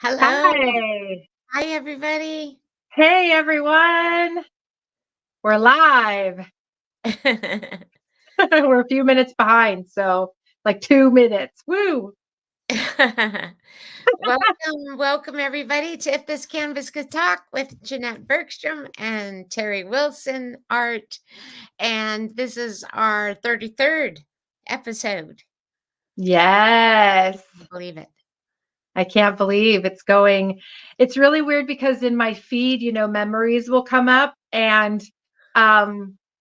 Hello. Hi. Hi, everybody. Hey, everyone. We're live. We're a few minutes behind, so like 2 minutes. Woo. Welcome, everybody, to If This Canvas Could Talk with Jeanette Bergstrom and Terry Wilson Art. And this is our 33rd episode. Yes. Believe it. I can't believe it's going. It's really weird because in my feed, memories will come up and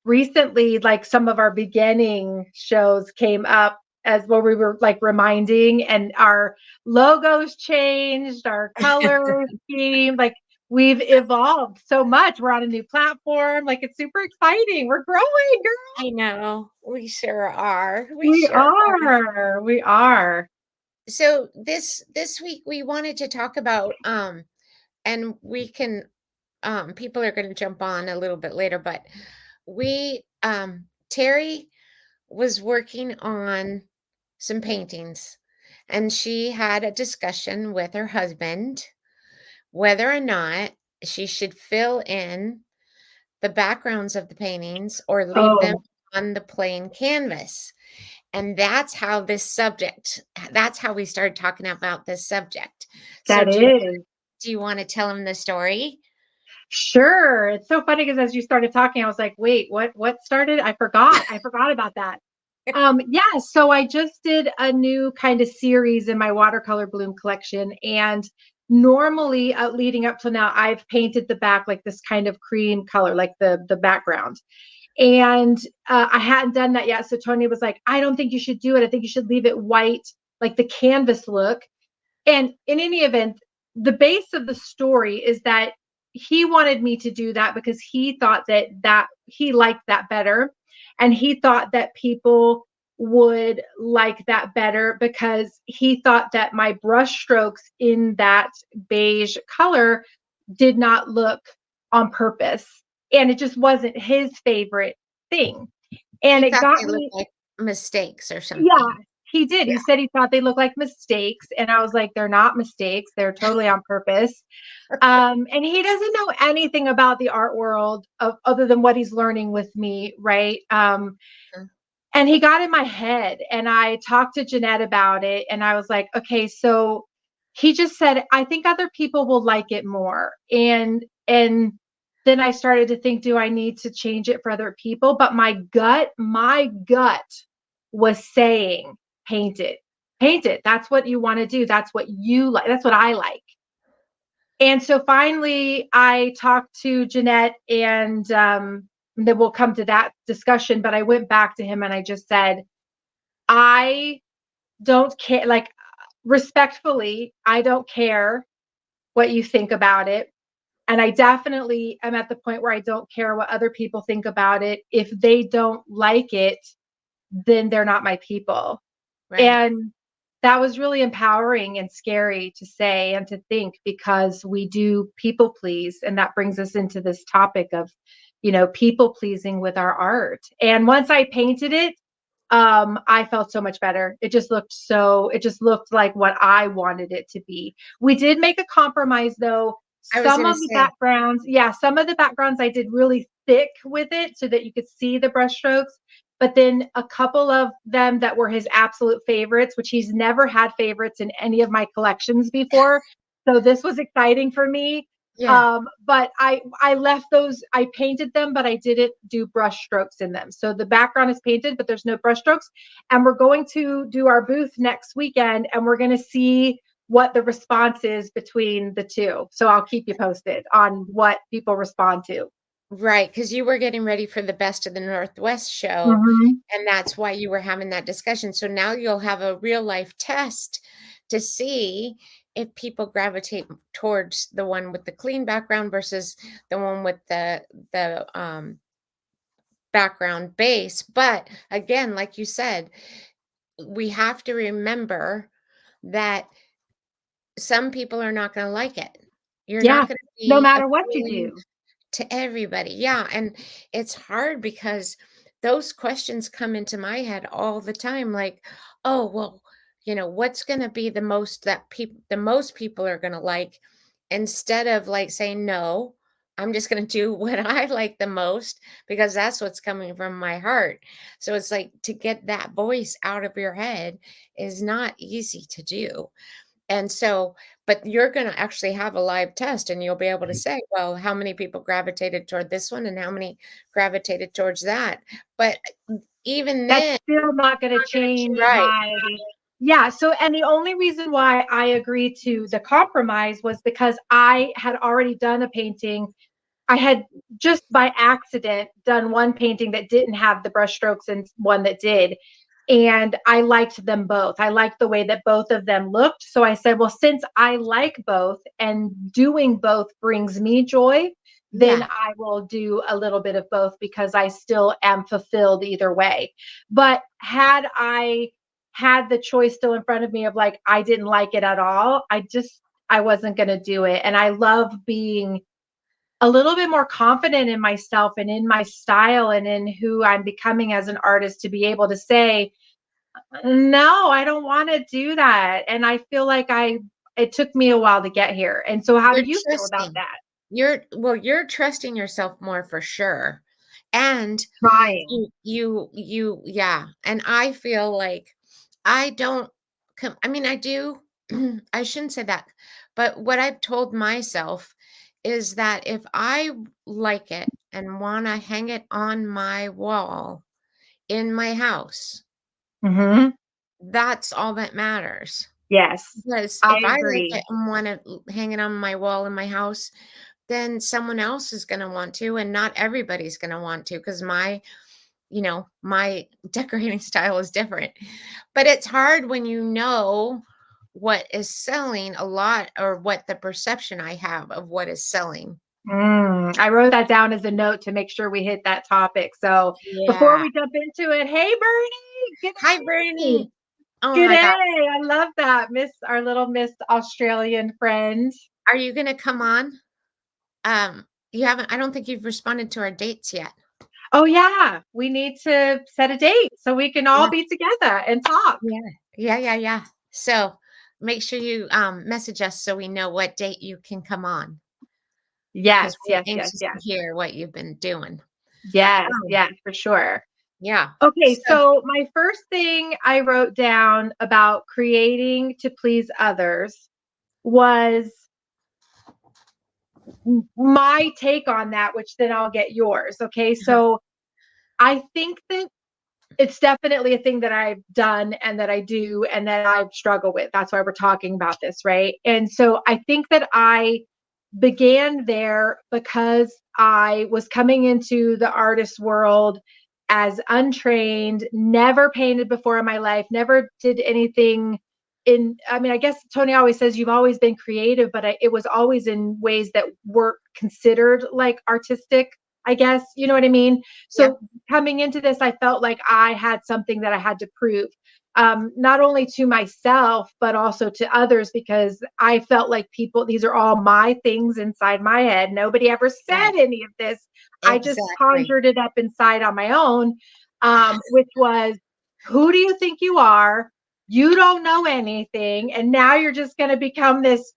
recently like some of our beginning shows came up as where we were like reminding and our logos changed, our color scheme, like we've evolved so much. We're on a new platform. Like it's super exciting. We're growing, girl. I know. We sure are. We We sure are. are. We are. So this week we wanted to talk about and we can people are going to jump on a little bit later, but we Terry was working on some paintings and she had a discussion with her husband whether or not she should fill in the backgrounds of the paintings or leave them Oh, on the plain canvas. And that's how we started talking about this subject. So that is. do you want to tell him the story? Sure. It's so funny because as you started talking, I was like, wait, what started? I forgot. I forgot about that. Yeah, so I just did a new kind of series in my watercolor bloom collection. And normally leading up till now, I've painted the back like this kind of cream color, like the background. And I hadn't done that yet. So Tony was like, I don't think you should do it. I think you should leave it white, like the canvas look. And in any event, the base of the story is that he wanted me to do that because he thought that he liked that better, and he thought that people would like that better because he thought that my brush strokes in that beige color did not look on purpose, and it just wasn't his favorite thing. And He it thought got they looked me. like mistakes or Yeah, something. he did. Yeah. He said he thought they looked like mistakes. And I was like, they're not mistakes. They're totally on purpose. And he doesn't know anything about the art world other than what he's learning with me, right? And he got in my head, and I talked to Jeanette about it. And I was like, okay, so he just said, I think other people will like it more. And then I started to think, do I need to change it for other people? But my gut was saying, paint it, paint it. That's what you want to do. That's what you like. That's what I like. And so finally, I talked to Jeanette, and then we'll come to that discussion. But I went back to him and I just said, I don't care, like, respectfully, I don't care what you think about it. And I definitely am at the point where I don't care what other people think about it. If they don't like it, then they're not my people. Right. And that was really empowering and scary to say and to think, because we do people please. And that brings us into this topic of, people pleasing with our art. And once I painted it, I felt so much better. It just looked like what I wanted it to be. We did make a compromise though. I was Some gonna of the say, backgrounds, yeah, some of the backgrounds I did really thick with it so that you could see the brush strokes. But then a couple of them that were his absolute favorites, which he's never had favorites in any of my collections before. So this was exciting for me. yeah, But I left those, I painted them, but I didn't do brush strokes in them. So the background is painted, but there's no brush strokes. And we're going to do our booth next weekend, and we're going to see what the response is between the two. So I'll keep you posted on what people respond to. right, because you were getting ready for the Best of the Northwest show, Mm-hmm. and that's why you were having that discussion. So now you'll have a real life test to see if people gravitate towards the one with the clean background versus the one with the background base. But again, like you said, we have to remember that some people are not going to like it. You're Yeah, not going to no be matter what you appealing do. to everybody. Yeah, and it's hard because those questions come into my head all the time like, "Oh, well, what's going to be the most that people are going to like, instead of like saying, no, I'm just going to do what I like the most because that's what's coming from my heart. So it's like, to get that voice out of your head is not easy to do. And so, but you're going to actually have a live test and you'll be able to say, well, how many people gravitated toward this one and how many gravitated towards that. But even That's then, still not going to not gonna change right. my, yeah. So, and the only reason why I agreed to the compromise was because I had already done a painting. I had just by accident done one painting that didn't have the brush strokes and one that did. And I liked them both. I liked the way that both of them looked. So I said, well, since I like both and doing both brings me joy, then Yeah. I will do a little bit of both because I still am fulfilled either way. But had I had the choice still in front of me of like, I didn't like it at all, I wasn't going to do it. And I love being a little bit more confident in myself and in my style and in who I'm becoming as an artist to be able to say, no, I don't want to do that. And I feel like it took me a while to get here. And so how do You're you feel about trusting. that? You're trusting yourself more for sure. And Trying. yeah. And I feel like I don't I mean, I do, I shouldn't say that, but what I've told myself is that if I like it and want to hang it on my wall in my house, Hmm. that's all that matters. Yes, Because I if I like agree. it and want to hang it on my wall in my house, then someone else is going to want to, and not everybody's going to want to, because my decorating style is different. But it's hard when you know what is selling a lot, or what the perception I have of what is selling. I wrote that down as a note to make sure we hit that topic. So before Yeah. we jump into it, hey Bernie, good Hi, day. Bernie. Oh Good my day. God. I love that. Our little Miss Australian friend. Are you going to come on? You haven't, I don't think you've responded to our dates yet. Oh yeah, we need to set a date so we can all Yeah. be together and talk. Yeah. Yeah. Yeah. Yeah. So make sure you message us so we know what date you can come on, Yes, because we're yes, yes, anxious to yes. hear what you've been doing. Yes, Um, yes, for sure. yeah. Okay, So, so my first thing I wrote down about creating to please others was my take on that, which then I'll get yours. Okay, uh-huh. so I think that it's definitely a thing that I've done and that I do and that I struggle with. That's why we're talking about this, right? And so I think that I began there because I was coming into the artist world as untrained, never painted before in my life, never did anything I mean, I guess Tony always says you've always been creative, but it was always in ways that were considered like artistic, I guess. You know what I mean? Yeah. So coming into this, I felt like I had something that I had to prove, not only to myself, but also to others, because I felt like these are all my things inside my head. Nobody ever said Right. any of this. I just Exactly. conjured it up inside on my own, which was, who do you think you are? You don't know anything. And now you're just going to become this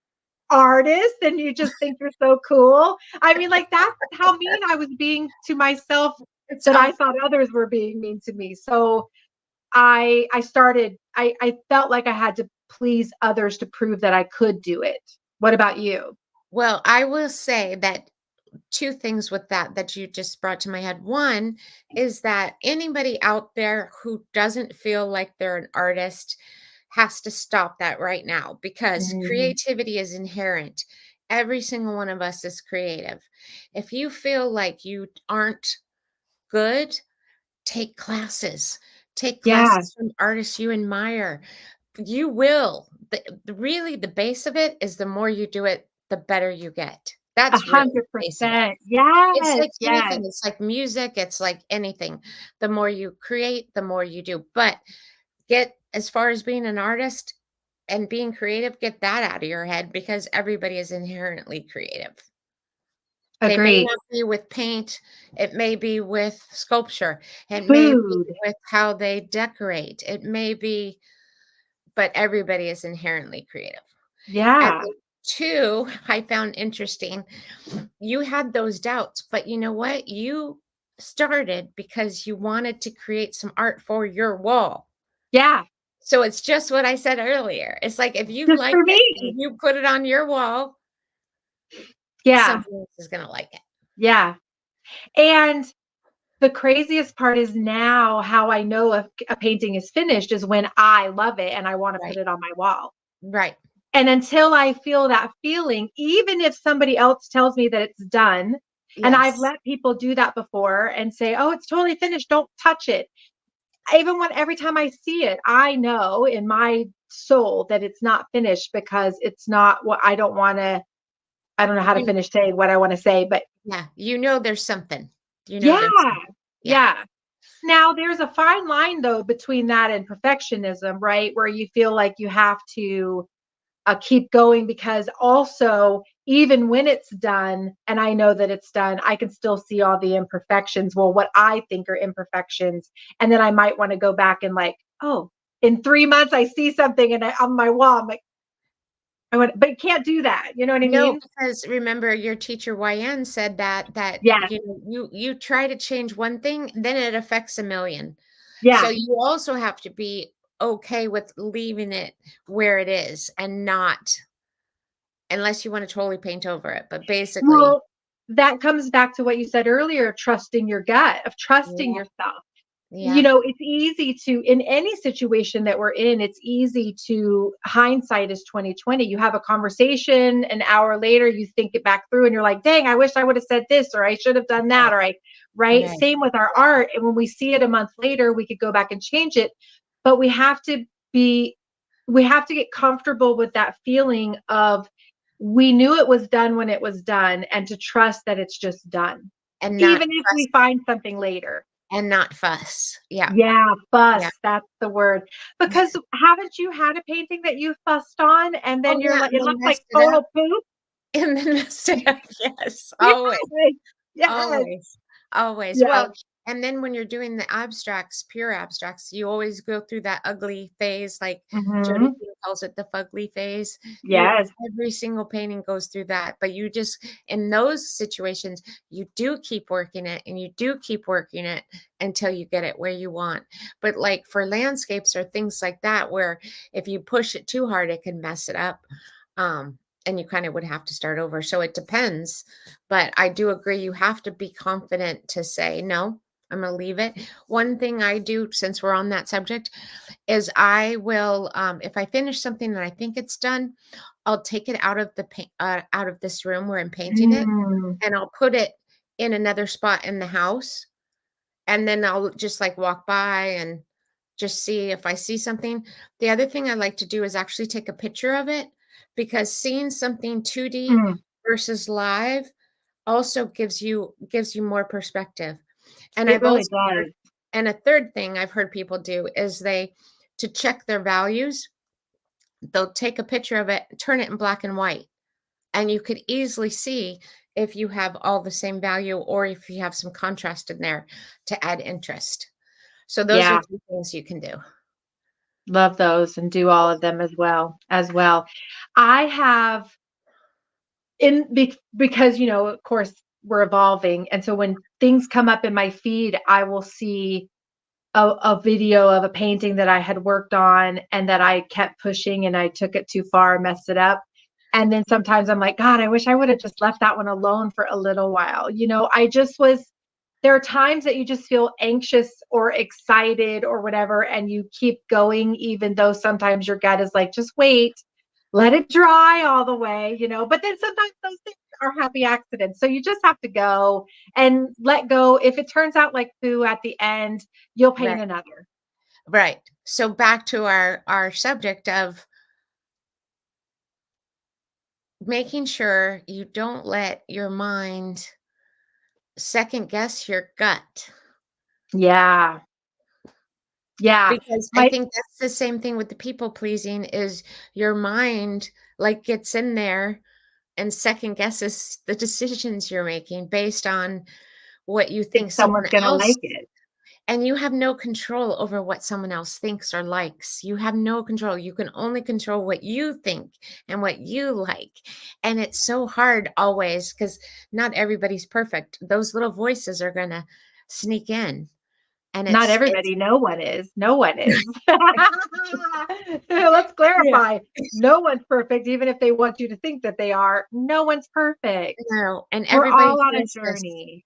artist and you just think you're so cool. I mean, like, that's how mean I was being to myself, It's that I awful. thought others were being mean to me. So I felt like I had to please others to prove that I could do it. What about you? Well, I will say that two things with that you just brought to my head. One is that anybody out there who doesn't feel like they're an artist has to stop that right now, because Mhm. creativity is inherent. Every single one of us is creative. If you feel like you aren't good, take classes. Take Yeah, classes from artists you admire. You will. Really, the base of it is the more you do it, the better you get. a That's really hundred the base of it. percent. It's Yes, like yes. anything. It's like music. It's like anything. The more you create, the more you do. But get, as far as being an artist and being creative, get that out of your head, because everybody is inherently creative. They may Agreed. not be with paint, it may be with sculpture, it may be Food. with how they decorate, it may be, but everybody is inherently creative. And Yeah. then two, I found interesting, you had those doubts, but you know what? You started because you wanted to create some art for your wall. Yeah. So it's just what I said earlier. It's like if you Just like for it and me. you put it on your wall, Yeah. someone else is gonna like it. Yeah. And the craziest part is now how I know if a painting is finished is when I love it and I want to put Right. it on my wall. Right. And until I feel that feeling, even if somebody else tells me that it's done, and I've Yes. let people do that before and say, "Oh, it's totally finished. Don't touch it." Even when every time I see it, I know in my soul that it's not finished because it's not what I don't want to. I don't know how to You finish saying what I want to say, but yeah, you know there's something. You know yeah, there's something. Yeah. yeah. Now, there's a fine line though between that and perfectionism, right? Where you feel like you have to keep going because also, even when it's done and I know that it's done, I can still see all the imperfections. Well, what I think are imperfections. And then I might want to go back and like, oh, in 3 months, I see something and on my wall, I'm like, I want, but you can't do that. You know what I No, mean? because remember your teacher YN said that Yes. you know you try to change one thing, then it affects a million. So Yeah. you also have to be okay with leaving it where it is and not unless you want to totally paint over it. But basically, Well, that comes back to what you said earlier, trusting your gut, of trusting yeah, yourself. yeah, It's easy to, in any situation that we're in, it's easy to, hindsight is 2020. You have a conversation an hour later, you think it back through and you're like, dang, I wish I would have said this, or I should have done that, right, or right? right. Same with our art. And when we see it a month later, we could go back and change it. But be, we have to get comfortable with that feeling of we knew it was done when it was done and to trust that it's just done, And not even if fuss we find something later. and not fuss. Yeah, Yeah, yeah. fuss, that's the word. Because haven't you had a painting that you fussed on and Oh then you're yeah, like, and it then looks like messed it up. total poop? And then messed it up. Yes, Yes, always. yes, Always, always. yes. Well, and then when you're doing the abstracts, pure abstracts, you always go through that ugly phase, like Jody Mhm. King calls it the fugly phase. You Yes. every single painting goes through that, but you just in those situations, you do keep working it and you do keep working it until you get it where you want. But like for landscapes or things like that, where if you push it too hard, it can mess it up. Um, and you kind of would have to start over. So it depends, but I do agree you have to be confident to say, no, I'm going to leave it. One thing I do, since we're on that subject, is I will, if I finish something and I think it's done, I'll take it out of the out of this room where I'm painting it, Mm. and I'll put it in another spot in the house, and then I'll just like walk by and just see if I see something. The other thing I like to do is actually take a picture of it because seeing something 2D Mm. versus live also gives you more perspective. And It I've really also heard, does. and a third thing I've heard people do is they to check their values, they'll take a picture of it, turn it in black and white, and you could easily see if you have all the same value or if you have some contrast in there to add interest. So those are Yeah, 2 things you can do. love those and do all of them as well. I have because of course we're evolving, and so when things come up in my feed, I will see a video of a painting that I had worked on and that I kept pushing and I took it too far, messed it up. And then sometimes I'm like, God, I wish I would have just left that one alone for a little while. I just was, there are times that you just feel anxious or excited or whatever, and you keep going, even though sometimes your gut is like, just wait, let it dry all the way. But then sometimes those things are happy accidents. So you just have to go and let go. If it turns out like poo at the end, you'll paint Right. another. Right. So back to our subject of making sure you don't let your mind second guess your gut, Yeah. Yeah. because I My think that's the same thing with the people pleasing is your mind like gets in there and second guesses the decisions you're making based on what you think think someone someone's gonna else, like it. And you have no control over what someone else thinks or likes. You have no control. You can only control what you think and what you like. And it's so hard always because not everybody's perfect. Those little voices are going to sneak in. And Not it's everybody, no one is. No one is. Let's yeah. clarify. No one's perfect, even if they want you to think that they are. No one's perfect. No, and We're everybody all on a hears this. journey.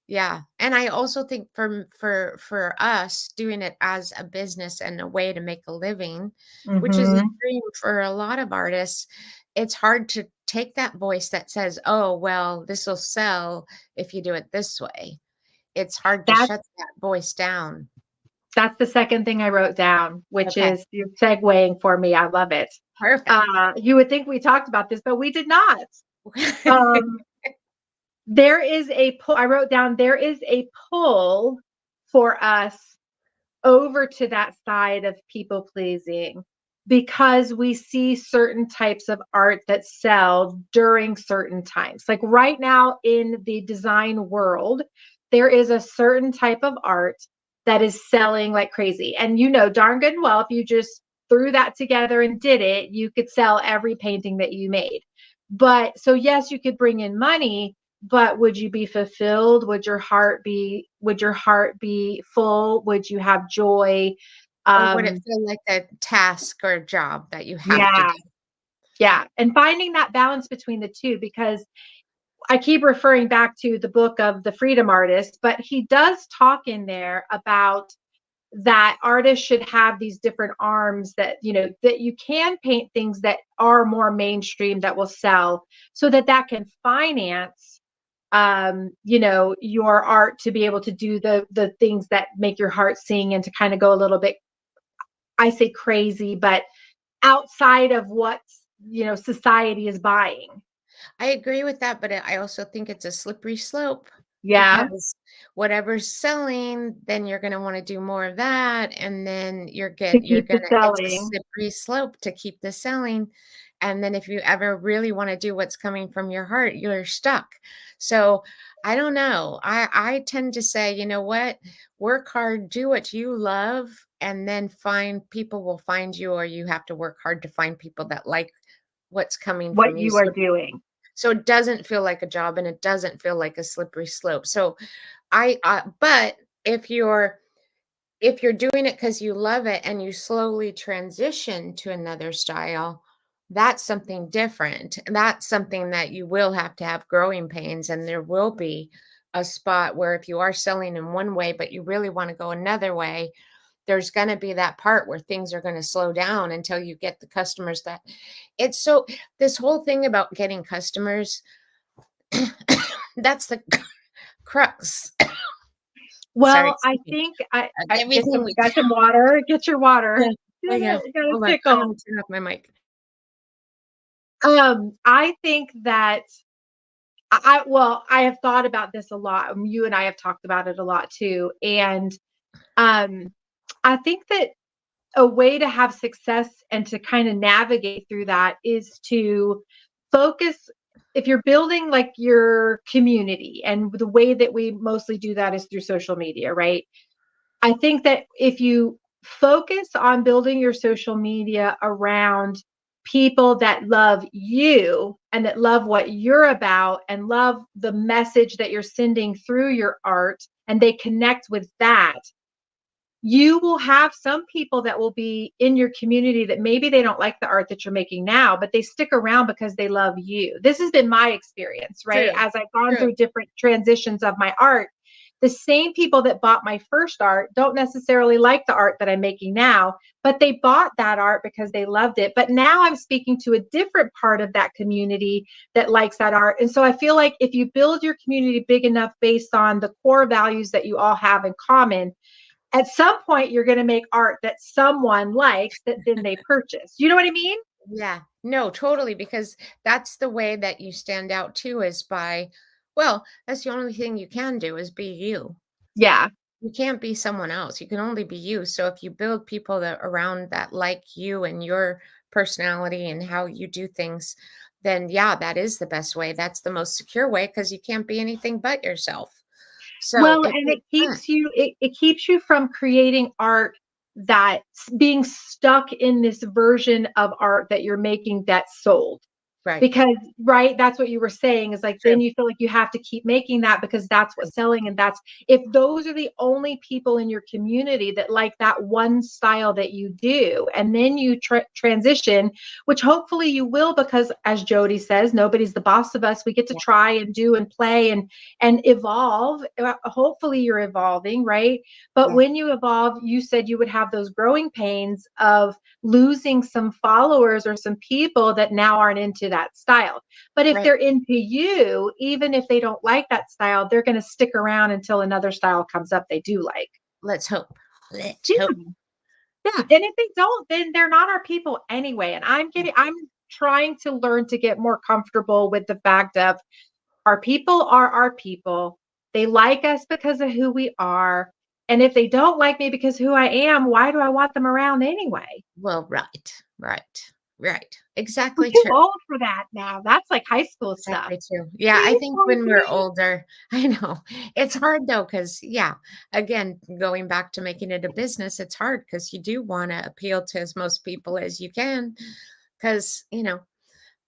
Yeah, and I also think for us doing it as a business and a way to make a living, which is a Mhm. dream for a lot of artists, it's hard to take that voice that says, "Oh, well, this will sell if you do it this way." It's hard to That's shut that voice down. that's the second thing I wrote down, which Okay, is you're segueing for me. I love it. perfect. You would think we talked about this, but we did not. Um, there is a pull. I wrote down there is a pull for us over to that side of people pleasing because we see certain types of art that sell during certain times. Like right now in the design world, there is a certain type of art that is selling like crazy. And you know darn good and well, if you just threw that together and did it, you could sell every painting that you made. But so, yes, you could bring in money, but would you be fulfilled? Would your heart be full? Would you have joy? Or would it Um, feel like a task or a job that you have to yeah, do? yeah. And finding that balance between the two, because I keep referring back to the book of The Freedom Artist, but he does talk in there about that artists should have these different arms that, you know, that you can paint things that are more mainstream that will sell so that that can finance you know, your art to be able to do the things that make your heart sing and to kind of go a little bit, I say crazy, but outside of what, you know, society is buying. I agree with that, but I also think it's a slippery slope Yeah. because whatever's selling, then you're gonna wanna do more of that, and then To you're keep the gonna it's a selling. slippery slope to keep the selling, and then if you ever really wanna do what's coming from your heart, you're stuck. So, I don't know. I tend to say, "You know what? Work hard, do what you love, and then find people will find you, or you have to work hard to find people that like what's coming What from you." you are doing. So it doesn't feel like a job and it doesn't feel like a slippery slope. So but if you're doing it because you love it and you slowly transition to another style, that's something different. That's something that you will have to have growing pains, and there will be a spot where if you are selling in one way, but you really want to go another way, there's going to be that part where things are going to slow down until you get the customers that it's so this whole thing about getting customers that's the crux. Sorry, Well, I excuse me. think I Everything we got some water, get your water. yeah, oh, yeah. You got a Hold on, I'm tickle. gonna turn off my mic. I think that well, I have thought about this a lot. You and I have talked about it a lot too. And um, I think that a way to have success and to kind of navigate through that is to focus. If you're building like your community, and the way that we mostly do that is through social media, right? I think that if you focus on building your social media around people that love you and that love what you're about and love the message that you're sending through your art, and they connect with that, you will have some people that will be in your community that maybe they don't like the art that you're making now, but they stick around because they love you. This has been my experience, right? True, As I've gone true. through different transitions of my art, the same people that bought my first art don't necessarily like the art that I'm making now, but they bought that art because they loved it. But now I'm speaking to a different part of that community that likes that art. And so I feel like if you build your community big enough based on the core values that you all have in common, at some point you're going to make art that someone likes that then they purchase. You know what I mean? Yeah. No, totally, because that's the way that you stand out too is by well, that's the only thing you can do is be you. Yeah. You can't be someone else. You can only be you. So if you build people that around that like you and your personality and how you do things, then yeah, that is the best way. That's the most secure way because you can't be anything but yourself. So Well, it and makes sense. it keeps you from creating art that's being stuck in this version of art that you're making that's sold. Right. Because, right, that's what you were saying is like, then True. you feel like you have to keep making that because that's what's selling. And that's if those are the only people in your community that like that one style that you do, and then you transition, which hopefully you will, because as Jody says, nobody's the boss of us. We get to Yeah. try and do and play and evolve. Hopefully you're evolving, right? But Yeah. when you evolve, you said you would have those growing pains of losing some followers or some people that now aren't into that style. But if Right. they're into you, even if they don't like that style, they're going to stick around until another style comes up they do like. Let's hope. Let's hope. Yeah. Yeah. And if they don't, then they're not our people anyway. And I'm trying to learn to get more comfortable with the fact of our people are our people. They like us because of who we are. And if they don't like me because who I am, why do I want them around anyway? Well, right. Right. Right. I'm Exactly too true. old for that now. That's like high school stuff. Exactly true. Yeah, Are I you think when we're 23? older, I know it's hard though, because yeah, again, going back to making it a business, it's hard because you do want to appeal to as most people as you can, because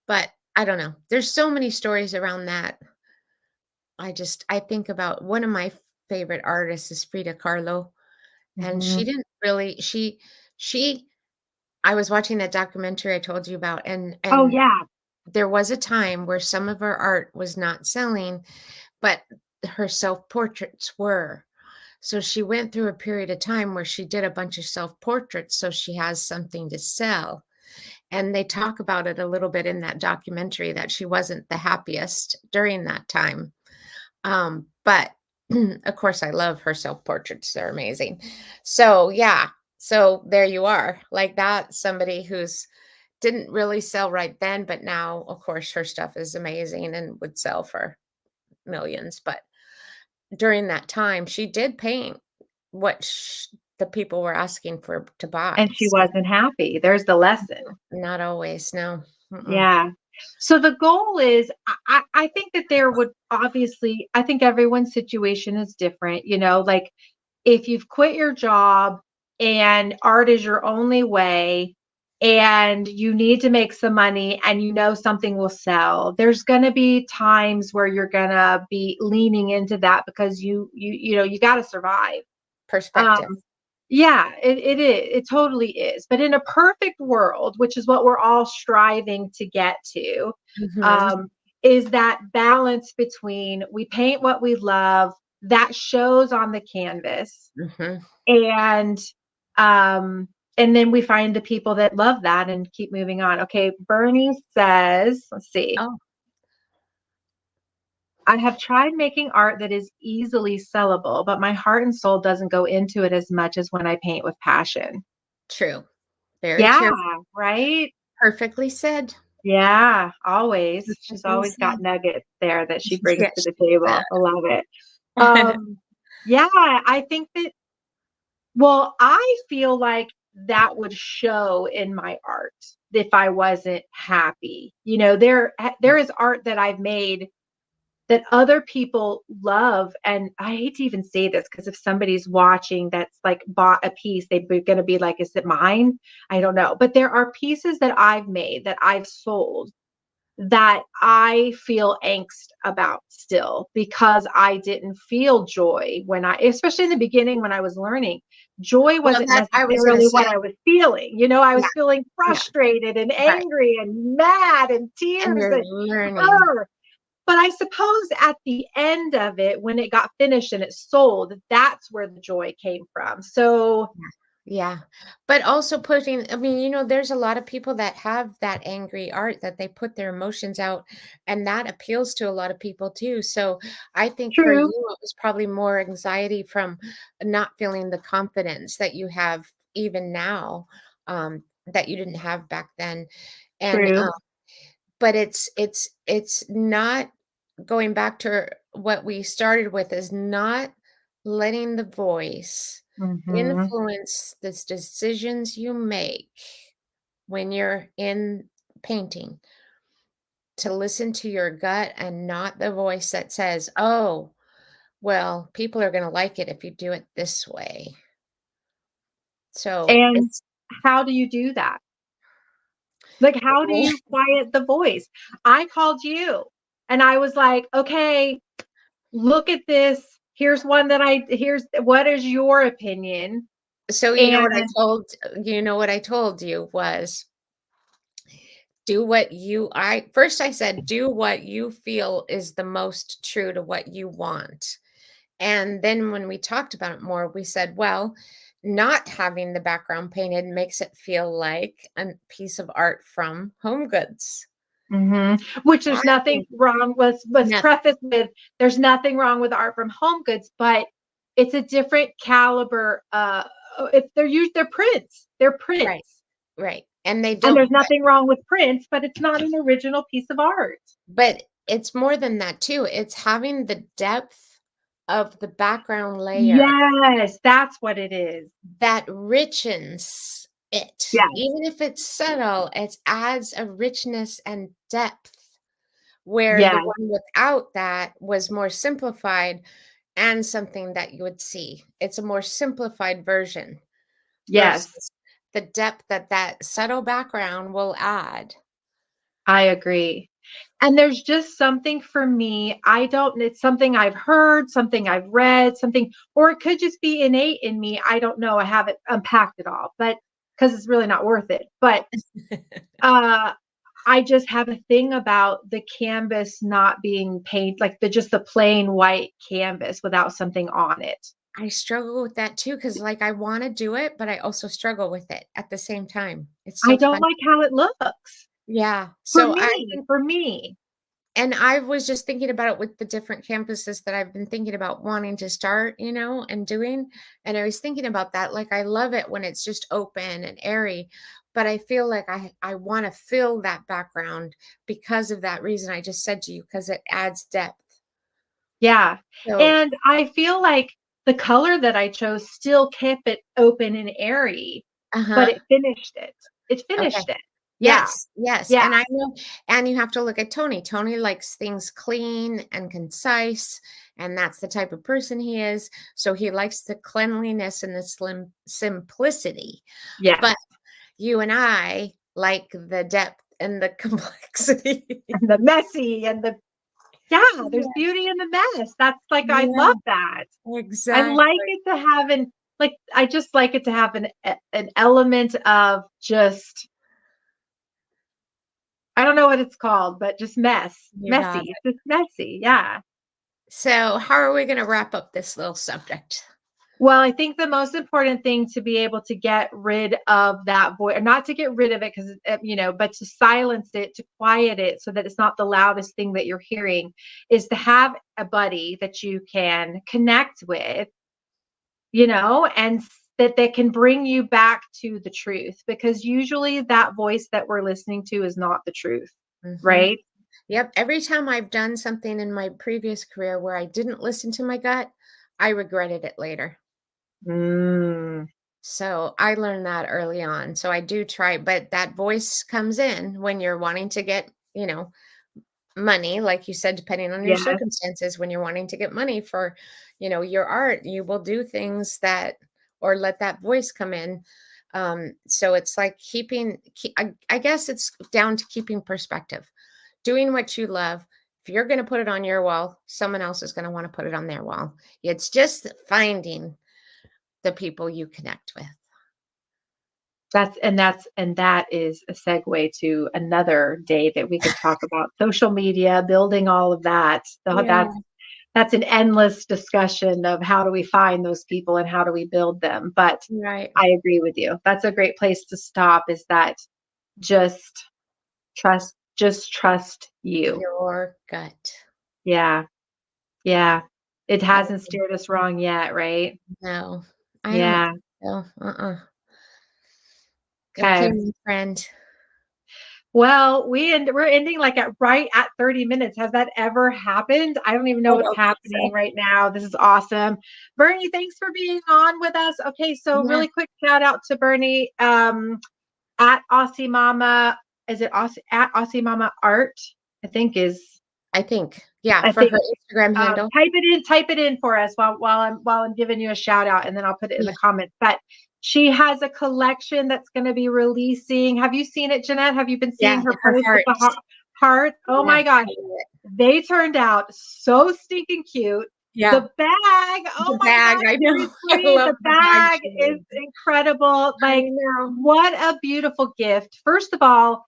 but I don't know. There's so many stories around that. I think about one of my favorite artists is Frida Kahlo, and she Mhm. didn't really she I was watching that documentary I told you about, Oh, and yeah. there was a time where some of her art was not selling, but her self-portraits were. So she went through a period of time where she did a bunch of self-portraits so she has something to sell. And they talk about it a little bit in that documentary that she wasn't the happiest during that time. But of course, I love her self-portraits. They're amazing. So yeah. So there you are. Like that, somebody who's didn't really sell right then, but now, of course, her stuff is amazing and would sell for millions. But during that time, she did paint what the people were asking for to buy. And she So wasn't happy. There's the lesson. not always, no. Mm-mm. Yeah. So the goal is, I think that there would obviously, I think everyone's situation is different. Like if you've quit your job and art is your only way and you need to make some money and something will sell, there's going to be times where you're going to be leaning into that because you got to survive. Perspective. Um, yeah, it is. It totally is. But in a perfect world, which is what we're all striving to get to, Mhm, um, is that balance between we paint what we love that shows on the canvas, mhm. and um, and then we find the people that love that and keep moving on. Okay, Bernie says, let's see. Oh, I have tried making art that is easily sellable, but my heart and soul doesn't go into it as much as when I paint with passion. true. Very Yeah, true. right? Perfectly said. Yeah, always. She's Perfectly always got said. nuggets there that she brings to Yes, the she table. I love it. Um, yeah, I think that, well, I feel like that would show in my art if I wasn't happy. There is art that I've made that other people love. And I hate to even say this because if somebody's watching that's like bought a piece, they're going to be like, is it mine? I don't know. But there are pieces that I've made that I've sold that I feel angst about still because I didn't feel joy especially in the beginning when I was learning. Joy Well, wasn't that I was gonna necessarily what say, I was feeling. I yeah, was feeling yeah, frustrated and right, angry and mad and and tears you're and learning. but I suppose at the end of it, when it got finished and it sold, that's where the joy came from. So Yeah, but also I mean, there's a lot of people that have that angry art that they put their emotions out, and that appeals to a lot of people too. So I think for true, you, it was probably more anxiety from not feeling the confidence that you have even now, that you didn't have back then. And true. but it's not going back to what we started with is not letting the voice Hmm. influence the decisions you make when you're in painting, to listen to your gut and not the voice that says, "Oh, well, people are gonna like it if you do it this way. So And it's how do you do that? Like, how do you quiet the voice? I called you and I was like, okay, look at this. Here's what is your opinion? so And you know what I told you was do what you I first I said do what you feel is the most true to what you want. And then when we talked about it more, we said, well, not having the background painted makes it feel like a piece of art from Home Goods. mhm, which there's nothing Having wrong with, let's nothing preface with, there's nothing wrong with art from Home Goods, but it's a different caliber. If they're prints, they're right, prints. right. And they And don't there's nothing wrong with prints, but it's not an original piece of art. but it's more than that too. It's having the depth of the background layer Yes, that's what it is. that richens it. Yes, Even if it's subtle, it adds a richness and depth where the yes, one without that was more simplified and something that you would see. It's a more simplified version yes, versus the depth that that subtle background will add. I agree. And there's just something for me, I don't, it's something I've heard, something I've read, something, or it could just be innate in me. I don't know. I haven't unpacked it all, but because it's really not worth it. But uh I just have a thing about the canvas not being paint, like the plain white canvas without something on it. I struggle with that too because, like, I wanna do it, but I also struggle with it at the same time. It's I so don't fun. like how it looks Yeah. for So I me, for me. and I was just thinking about it with the different campuses that I've been thinking about wanting to start, and doing. And I was thinking about that. Like, I love it when it's just open and airy, but I feel like I want to fill that background because of that reason I just said to you, because it adds depth. Yeah. So, And I feel like the color that I chose still kept it open and airy, but uh-huh. it finished it. It Okay. finished it. Yeah. Yes, yes. Yeah. And I know, and you have to look at Tony. Tony likes things clean and concise, and that's the type of person he is. So he likes the cleanliness and the slim simplicity. Yes. But you and I like the depth and the complexity. And the messy and the, yeah, there's Yeah, beauty in the mess. That's like, I yeah, love that. I like exactly. it to have I just like it to have an element of just, I don't know what it's called, but just You got messy. it. It's just messy. Yeah. So how are we going to wrap up this little subject? Well, I think the most important thing to be able to get rid of that voice, or not to get rid of it, because, but to silence it, to quiet it so that it's not the loudest thing that you're hearing, is to have a buddy that you can connect with, and that they can bring you back to the truth, because usually that voice that we're listening to is not the truth, Hmm. right? Yep. Every time I've done something in my previous career where I didn't listen to my gut, I regretted it later. Mm, So I learned that early on. So I do try, but that voice comes in when you're wanting to get, money, like you said, depending on your yes, circumstances, when you're wanting to get money for, your art, you will do things that, or let that voice come in. So it's like I guess it's down to keeping perspective, doing what you love. If you're going to put it on your wall, someone else is going to want to put it on their wall. It's just finding the people you connect with. that is a segue to another day that we could talk about social media, building all of that. So Yeah. that's an endless discussion of how do we find those people and how do we build them. But Right. I agree with you. That's a great place to stop, is that just just trust you. Your gut. Yeah. Yeah. It I hasn't steered us wrong yet, right? No, I don't Yeah. think so. Okay, Okay. my friend. Well, we're ending like at right at 30 minutes. Has that ever happened? I don't even know I what's don't think happening so. right now. This is awesome. Bernie, thanks for being on with us. Okay, so Yeah, really quick shout out to Bernie at Aussie Mama. Is it Aussie, at Aussie Mama Art? I think is. I think. Yeah, I for think. her Instagram handle. Type it in for us while I'm giving you a shout out, and then I'll put it in Yeah. the comments. But she has a collection that's going to be releasing. Have you seen it, Jeanette? Have you been seeing Yeah, her her post with the hearts. heart? Oh Yeah, my gosh, I love it. they turned out so stinking cute. Yeah, The bag, oh the my bag, gosh, I know. I seriously, love the the bag bag she is made. incredible. I Like, know. what a beautiful gift. First of all,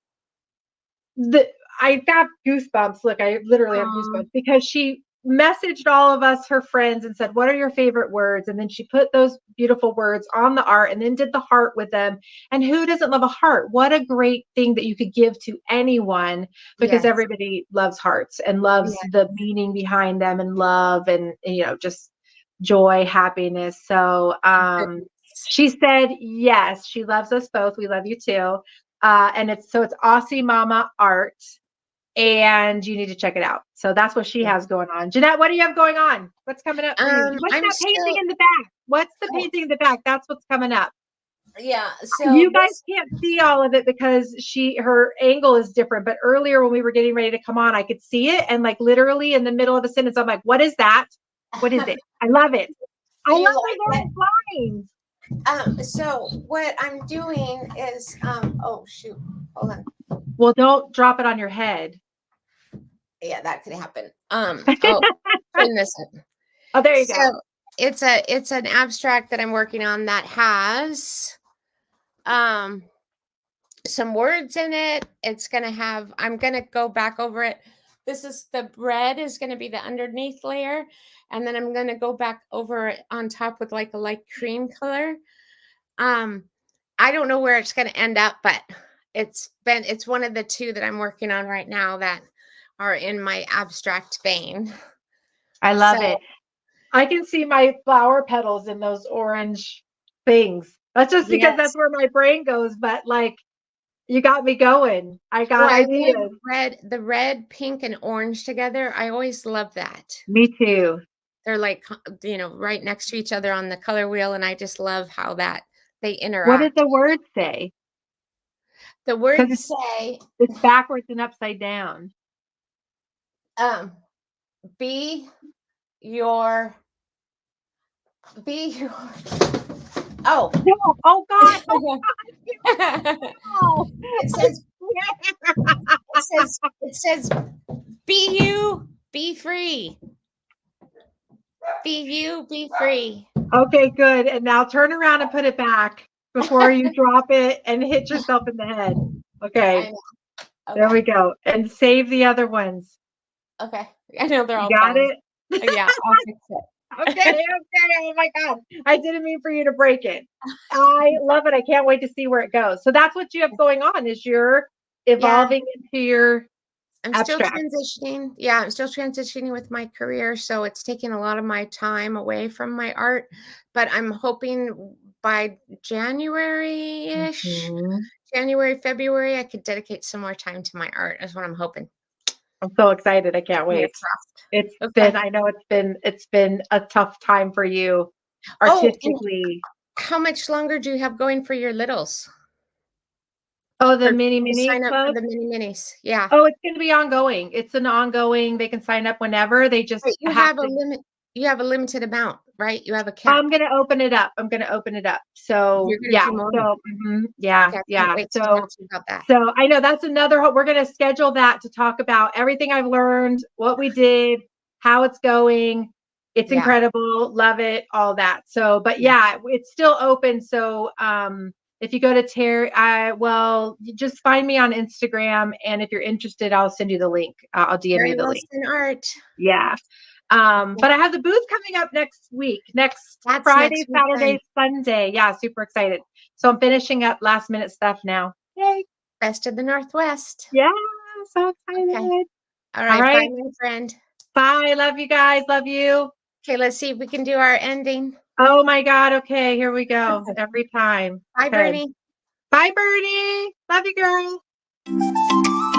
the I got goosebumps. Look, I literally have Um, goosebumps because she messaged all of us, her friends, and said, "What are your favorite words?" And then she put those beautiful words on the art and then did the heart with them. And who doesn't love a heart? What a great thing that you could give to anyone, because yes, everybody loves hearts and loves yeah. the meaning behind them and love and just joy, happiness. So Goodness. she said, yes, she loves us both. We love you too. And it's Aussie Mama Art, and you need to check it out. So that's what she Yeah. has going on. Jeanette, what do you have going on? What's coming up for you? What's I'm that painting still, in the back? What's the oh, painting in the back? That's what's coming up. yeah, so You guys can't see all of it because her angle is different. But earlier when we were getting ready to come on, I could see it. And like literally in the middle of a sentence, I'm like, what is that? What is it? I love it. I you love like those it? little lines. So what I'm doing is, oh shoot, hold on. Well, don't drop it on your head. Yeah, that could happen. Oh, turn this up. Oh, there you go. So it's an abstract that I'm working on that has um some words in it. It's gonna have, I'm gonna go back over it. This is the bread is gonna be the underneath layer, and then I'm gonna go back over it on top with like a light cream color. Um, I don't know where it's gonna end up, but it's one of the two that I'm working on right now that are in my abstract vein. I So love it. I can see my flower petals in those orange things. That's just because that's yes. where my brain goes. But like, you got me going. I Well, got I love ideas. the red, pink, and orange together. I always love that. Me too. They're like, right next to each other on the color wheel, and I just love how that they What did interact. the word say? The Because words say, it's backwards and upside down. um, be your, be your, oh. No. Oh God. Oh, It I says, swear. it says, be you, be free. Be you, be free. Okay, good. And now turn around and put it back before you drop it and hit yourself in the head. I Okay, know. there Okay. we go. And save the other ones. Okay. I know they're You all got falling. it? Yeah, I'll fix Okay, it. okay. Oh my God. I didn't mean for you to break it. I love it. I can't wait to see where it goes. So that's what you have going on is you're Yeah, evolving into your I'm still abstract. transitioning. Yeah, I'm still transitioning with my career, so it's taking a lot of my time away from my art, but I'm hoping by January-ish, Mhm. January, February, I could dedicate some more time to my art is what I'm hoping. I'm so excited. I can't Fingers wait. It's crossed. been, Okay. I know it's been a tough time for you Oh, and artistically. how much longer do you have going for your littles? Oh, the For mini people to mini sign up for club? the mini minis? Yeah. Oh, it's going to be ongoing. It's an ongoing, they can sign up whenever. They just But have to. you have a limited amount, right? You have a I'm cap. gonna open it up. I'm gonna open it up. So You're gonna yeah. do more? So yeah, Okay, I can't yeah. wait to So talk to you about that. so I know that's another we're gonna schedule that to talk about everything I've learned, what we did, how it's going. It's Yeah, incredible, love it, all that. So, but yeah. yeah, it's still open. So if you go to Terry, you just find me on Instagram, and if you're interested, I'll send you the link. I'll DM you Terry the link. Wilson Art. Yeah. Okay. But I have the booth coming up next week, next That's Friday, next weekend. Saturday, Sunday. Yeah, super excited. So I'm finishing up last minute stuff now. Yay. Best of the Northwest. Yeah, so Okay. excited. All All right. Bye, right. my friend. Bye. Love you guys. Love you. Okay, let's see if we can do our ending. Oh my God. Okay, here we go. Every time. Bye, Okay. Bernie. Bye, Bernie. Love you, girl.